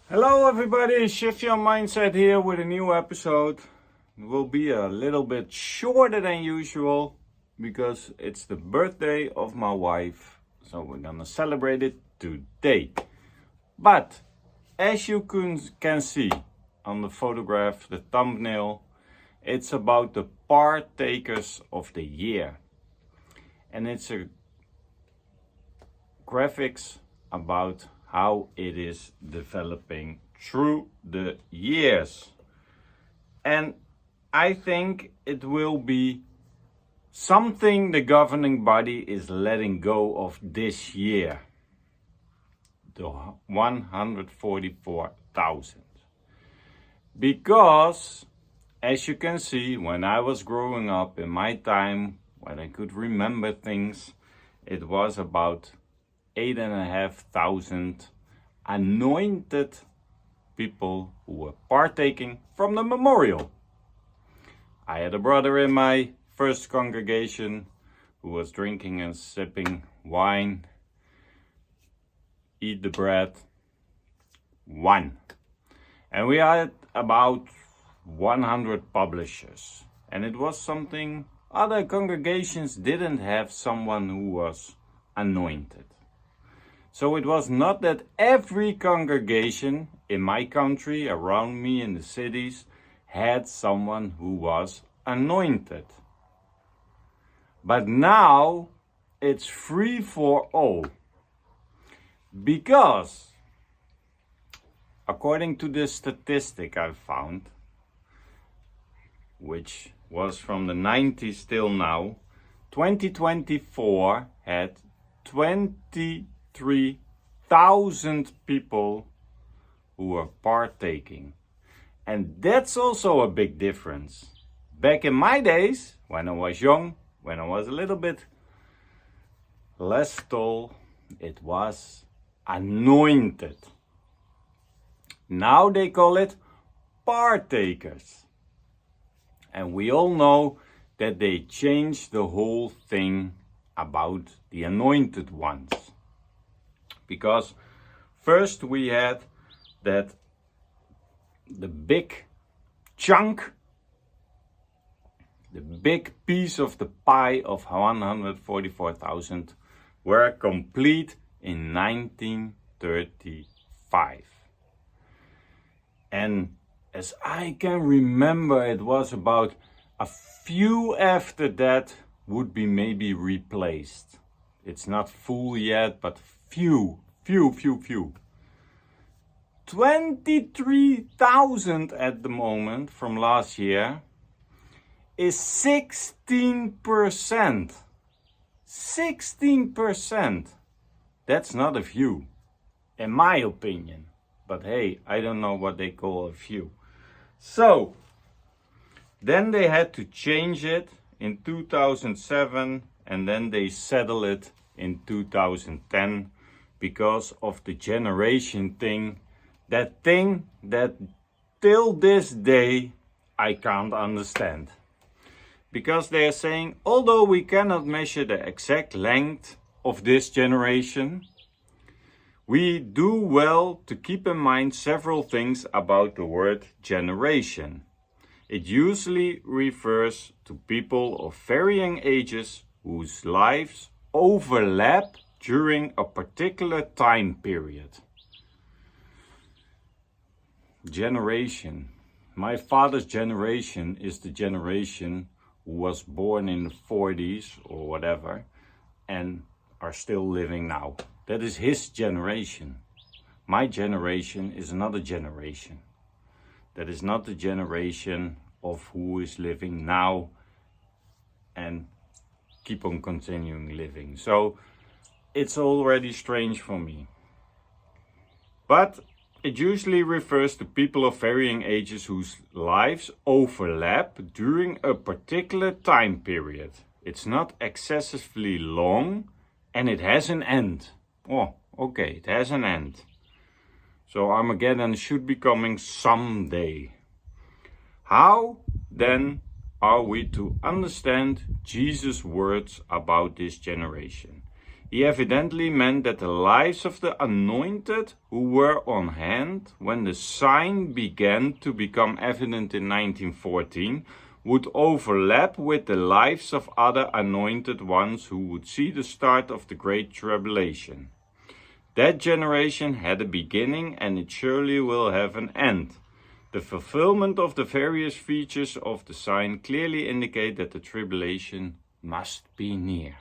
Hello everybody, Shift Your Mindset here with a new episode. It will be a little bit shorter than usual because it's the birthday of my wife. So we're gonna celebrate it today. But as you can see on the photograph, the thumbnail, it's about the partakers of the year. And it's a graphics about how it is developing through the years. And I think it will be something the governing body is letting go of this year. The 144,000. Because, as you can see, when I was growing up in my time, when I could remember things, it was about 8,500 anointed people who were partaking from the memorial. I had a brother in my first congregation who was drinking and sipping wine, eat the bread, one. And we had about 100 publishers. And it was something other congregations didn't have, someone who was anointed. So it was not that every congregation in my country, around me in the cities, had someone who was anointed. But now it's free for all. Because, according to the statistic I found, which was from the 90s till now, 2024 had 23,000 people who were partaking. And that's also a big difference. Back in my days, when I was young, when I was a little bit less tall, it was anointed. Now they call it partakers. And we all know that they changed the whole thing about the anointed ones. Because first we had that the big chunk, the big piece of the pie of 144,000 were complete in 1935. And as I can remember, it was about a few after that would be maybe replaced. It's not full yet, but few. 23,000 at the moment from last year is 16%. 16%. That's not a few, in my opinion. But hey, I don't know what they call a few. So, then they had to change it in 2007, and then they settled it in 2010 because of the generation thing. That thing that till this day I can't understand. Because they are saying, although we cannot measure the exact length of this generation, we do well to keep in mind several things about the word generation. It usually refers to people of varying ages whose lives overlap during a particular time period. Generation. My father's generation is the generation who was born in the 40s or whatever and are still living now. That is his generation. My generation is another generation. That is not the generation of who is living now and keep on continuing living. So it's already strange for me. But it usually refers to people of varying ages whose lives overlap during a particular time period. It's not excessively long and it has an end. Oh, okay, it has an end. So Armageddon should be coming someday. How then are we to understand Jesus' words about this generation? He evidently meant that the lives of the anointed who were on hand when the sign began to become evident in 1914 would overlap with the lives of other anointed ones who would see the start of the Great Tribulation. That generation had a beginning and it surely will have an end. The fulfillment of the various features of the sign clearly indicate that the tribulation must be near.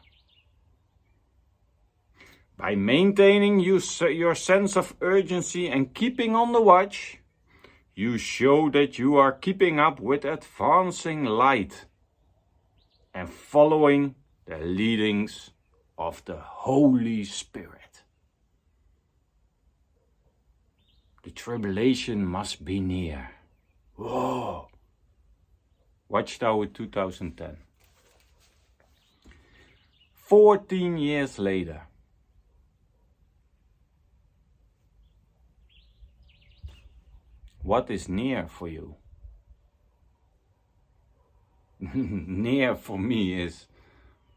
By maintaining your sense of urgency and keeping on the watch, you show that you are keeping up with advancing light and following the leadings of the Holy Spirit. The tribulation must be near. Whoa! Watchtower 2010. 14 years later. What is near for you? Near for me is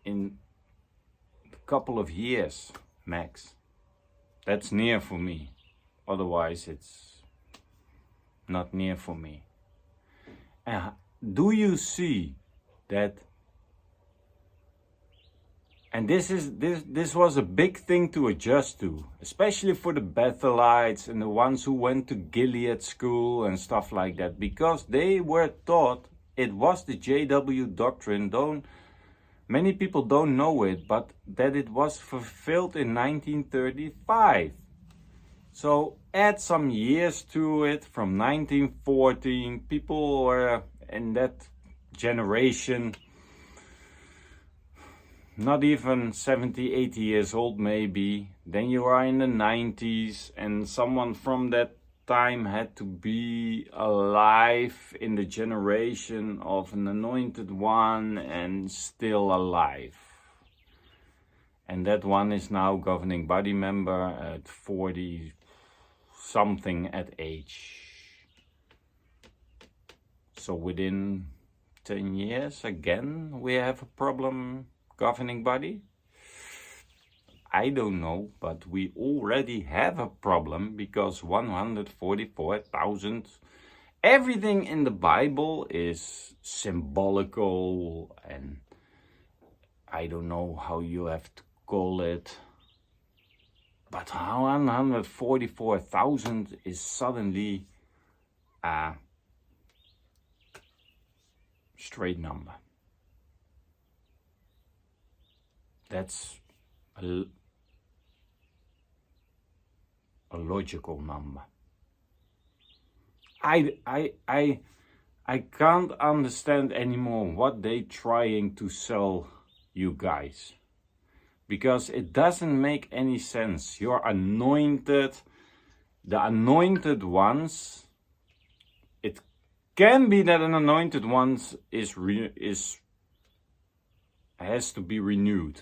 in a couple of years max. That's near for me. Otherwise it's not near for me. Do you see that? And this was a big thing to adjust to, especially for the Bethelites and the ones who went to Gilead school and stuff like that, because they were taught it was the JW doctrine. Many people don't know it, but that it was fulfilled in 1935. So add some years to it from 1914. People were in that generation not even 70, 80 years old maybe. Then you are in the 90s and someone from that time had to be alive in the generation of an anointed one and still alive. And that one is now governing body member at 40 something at age. So within 10 years again we have a problem governing body? I don't know, but we already have a problem because 144,000. Everything in the Bible is symbolical and I don't know how you have to call it. But 144,000 is suddenly a straight number. That's a logical number. I can't understand anymore what they trying to sell you guys, because it doesn't make any sense. You're anointed, the anointed ones. It can be that an anointed one has to be renewed.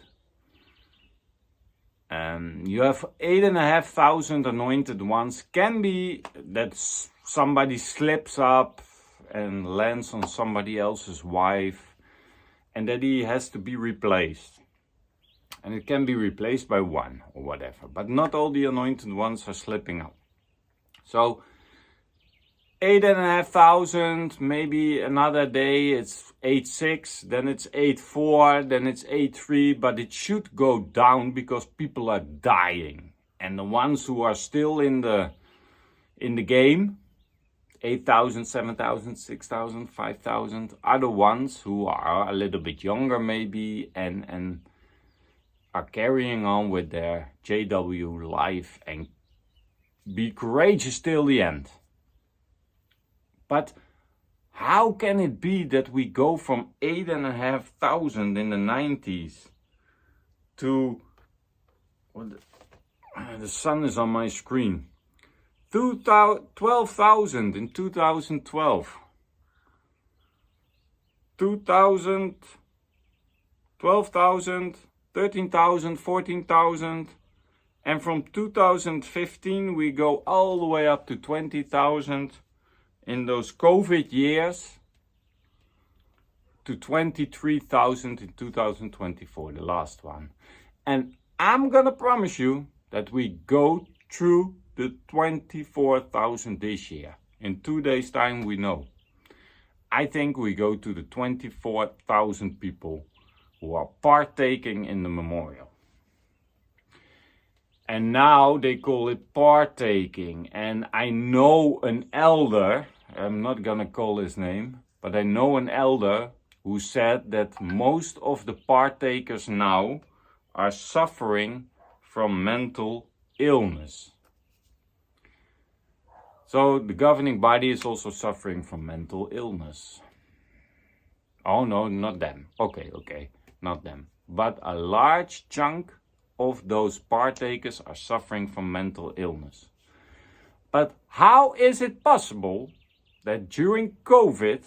You have 8,500 anointed ones. Can be that somebody slips up and lands on somebody else's wife and that he has to be replaced. And it can be replaced by one or whatever. But not all the anointed ones are slipping up. So 8,500, maybe another day it's 8,600, then it's 8,400, then it's 8,300, but it should go down because people are dying. And the ones who are still in the game, 8,000, 7,000, 6,000, 5,000, are the ones who are a little bit younger maybe and are carrying on with their JW life and be courageous till the end. But how can it be that we go from 8,500 in the 90s to, the sun is on my screen, 12,000 in 2012, 2,000, 12,000, 13,000, 14,000, and from 2015 we go all the way up to 20,000 in those COVID years, to 23,000 in 2024, the last one. And I'm gonna promise you that we go through the 24,000 this year. In 2 days' time, we know. I think we go to the 24,000 people who are partaking in the memorial. And now they call it partaking. And I know an elder, I'm not gonna call his name, but I know an elder who said that most of the partakers now are suffering from mental illness. So the governing body is also suffering from mental illness. Oh no, not them. Okay, not them. But a large chunk of those partakers are suffering from mental illness. But how is it possible that during COVID,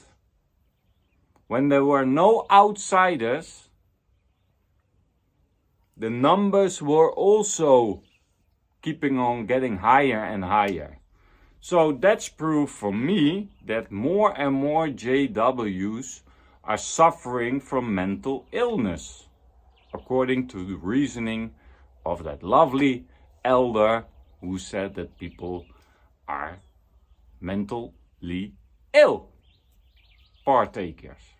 when there were no outsiders, the numbers were also keeping on getting higher and higher? So that's proof for me that more and more JWs are suffering from mental illness, according to the reasoning of that lovely elder who said that people are mentally ill, partakers,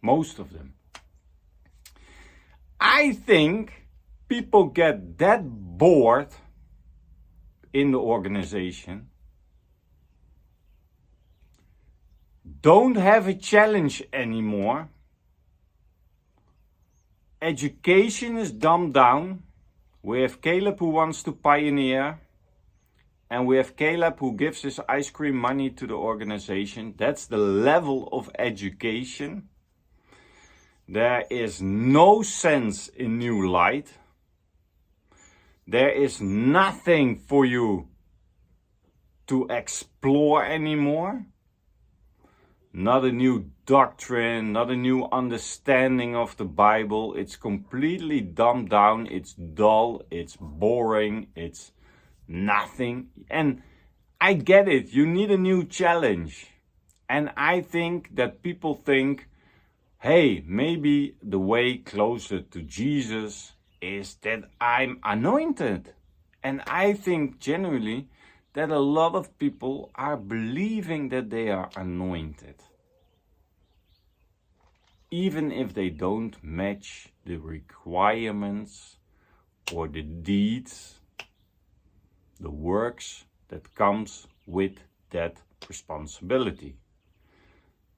most of them. I think people get that bored in the organization, don't have a challenge anymore. Education is dumbed down. We have Caleb who wants to pioneer. And we have Caleb who gives his ice cream money to the organization. That's the level of education. There is no sense in new light. There is nothing for you to explore anymore. Not a new doctrine, not a new understanding of the Bible. It's completely dumbed down, it's dull, it's boring, it's nothing. And I get it, you need a new challenge. And I think that people think, hey, maybe the way closer to Jesus is that I'm anointed. And I think generally that a lot of people are believing that they are anointed, even if they don't match the requirements or the deeds, the works that comes with that responsibility.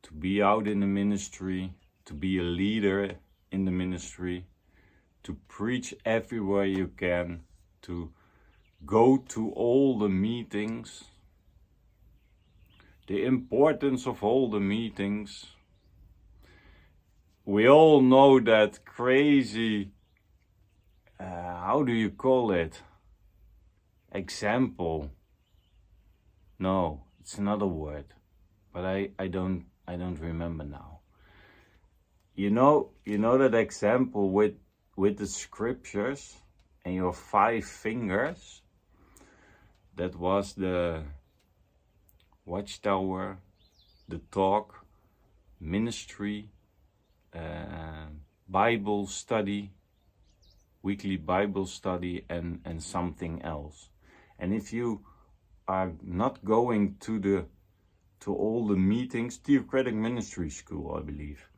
To be out in the ministry, to be a leader in the ministry, to preach everywhere you can, to go to all the meetings, the importance of all the meetings. We all know that crazy, how do you call it? Example. No, it's another word, but I don't remember now. You know that example with the scriptures and your 5 fingers? That was the watchtower, the talk, ministry, Bible study, weekly Bible study, and something else. And if you are not going to all the meetings, Theocratic Ministry School, I believe.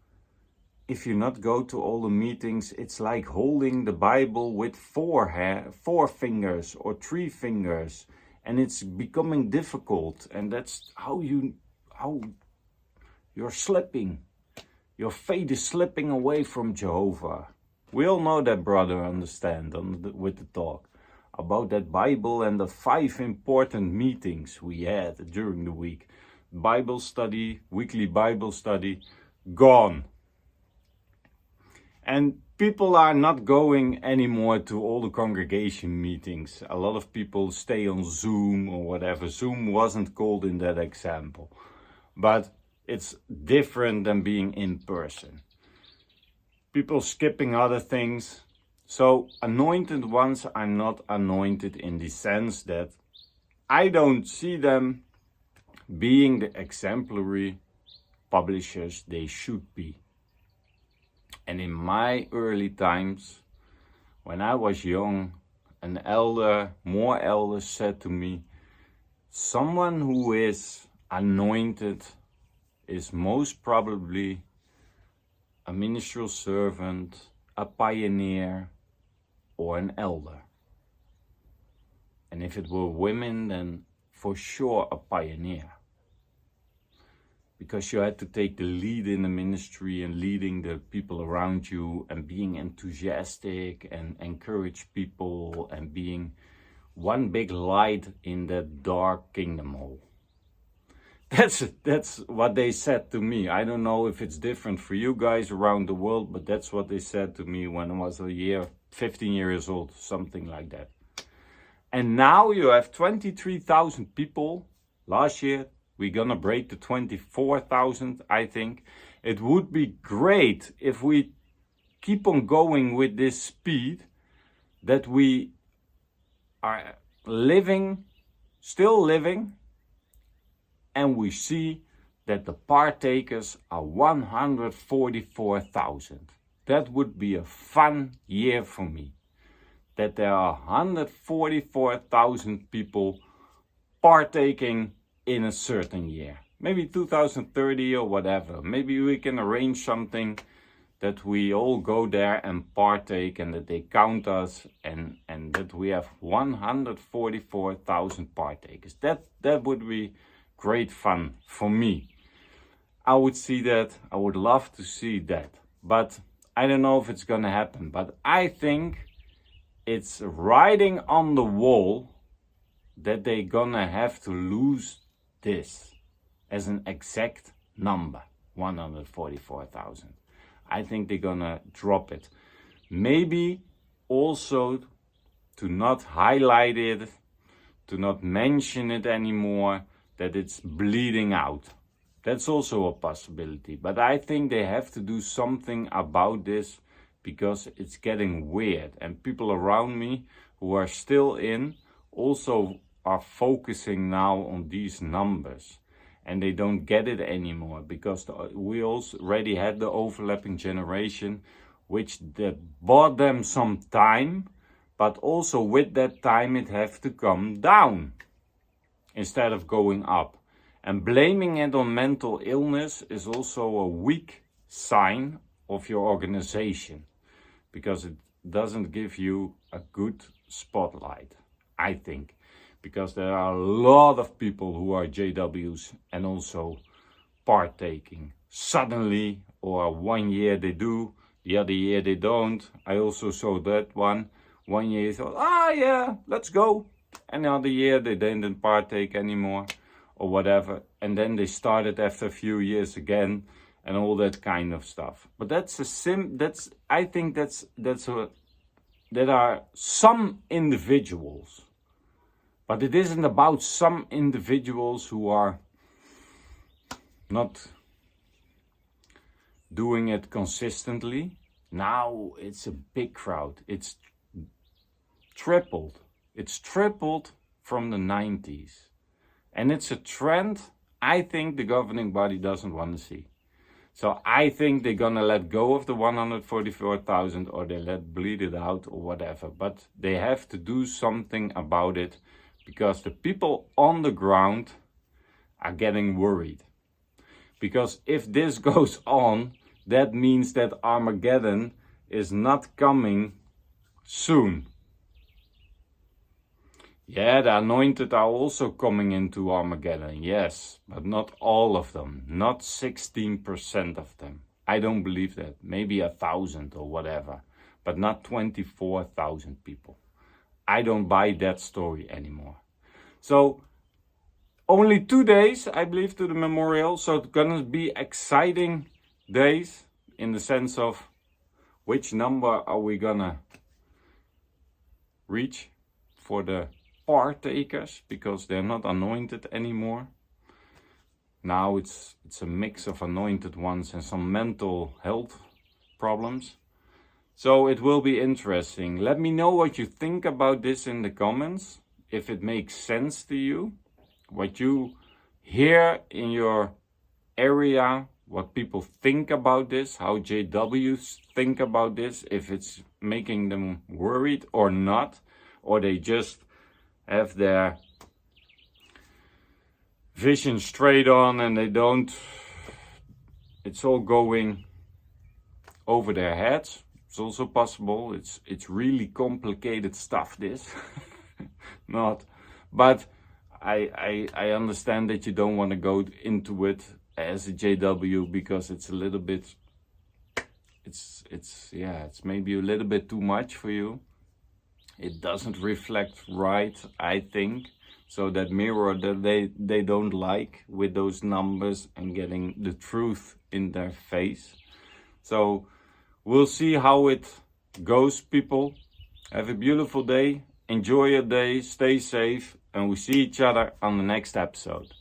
If you not go to all the meetings, it's like holding the Bible with 4 fingers or 3 fingers. And it's becoming difficult, and that's how you're slipping. Your faith is slipping away from Jehovah. We all know that, brother, understand with the talk about that Bible and the 5 important meetings we had during the week. Bible study, weekly Bible study, gone. And people are not going anymore to all the congregation meetings. A lot of people stay on Zoom or whatever. Zoom wasn't called in that example. But it's different than being in person. People skipping other things. So anointed ones are not anointed in the sense that I don't see them being the exemplary publishers they should be. And in my early times, when I was young, an elder, more elders said to me, someone who is anointed is most probably a ministerial servant, a pioneer, or an elder. And if it were women, then for sure a pioneer. Because you had to take the lead in the ministry and leading the people around you and being enthusiastic and encourage people and being one big light in that dark kingdom hole. That's what they said to me. I don't know if it's different for you guys around the world, but that's what they said to me when I was 15 years old, something like that. And now you have 23,000 people. Last year, we're gonna break the 24,000, I think. It would be great if we keep on going with this speed, that we are still living, and we see that the partakers are 144,000. That would be a fun year for me. That there are 144,000 people partaking in a certain year. Maybe 2030 or whatever. Maybe we can arrange something that we all go there and partake, and that they count us, and that we have 144,000 partakers. That would be great fun for me. I would see that. I would love to see that. But I don't know if it's gonna happen. But I think it's writing on the wall that they're gonna have to lose this as an exact number, 144,000. I think they're gonna drop it. Maybe also to not highlight it, to not mention it anymore, that it's bleeding out. That's also a possibility. But I think they have to do something about this, because it's getting weird. And people around me who are still in also are focusing now on these numbers. And they don't get it anymore, because we already had the overlapping generation, which that bought them some time, but also with that time it has to come down instead of going up. And blaming it on mental illness is also a weak sign of your organization, because it doesn't give you a good spotlight, I think. Because there are a lot of people who are JWs and also partaking suddenly, or 1 year they do, the other year they don't. I also saw that one. 1 year they thought, yeah, let's go. And the other year they didn't partake anymore or whatever. And then they started after a few years again and all that kind of stuff. But I think there are some individuals. But it isn't about some individuals who are not doing it consistently. Now it's a big crowd. It's tripled. It's tripled from the 90s. And it's a trend I think the governing body doesn't want to see. So I think they're gonna let go of the 144,000, or they bleed it out or whatever. But they have to do something about it, because the people on the ground are getting worried. Because if this goes on, that means that Armageddon is not coming soon. Yeah, the anointed are also coming into Armageddon, yes, but not all of them, not 16% of them. I don't believe that. Maybe 1,000 or whatever, but not 24,000 people. I don't buy that story anymore. So only 2 days, I believe, to the memorial. So it's gonna be exciting days in the sense of which number are we gonna reach for the partakers, because they're not anointed anymore. Now it's a mix of anointed ones and some mental health problems. So it will be interesting. Let me know what you think about this in the comments, if it makes sense to you, what you hear in your area, what people think about this, how JWs think about this, if it's making them worried or not, or they just have their vision straight on and they don't, it's all going over their heads. It's also possible. It's really complicated stuff, this. Not, but I understand that you don't want to go into it as a JW because it's a little bit, it's maybe a little bit too much for you. It doesn't reflect right, I think. So that mirror that they don't like with those numbers and getting the truth in their face. So we'll see how it goes, people. Have a beautiful day. Enjoy your day. Stay safe. And we see each other on the next episode.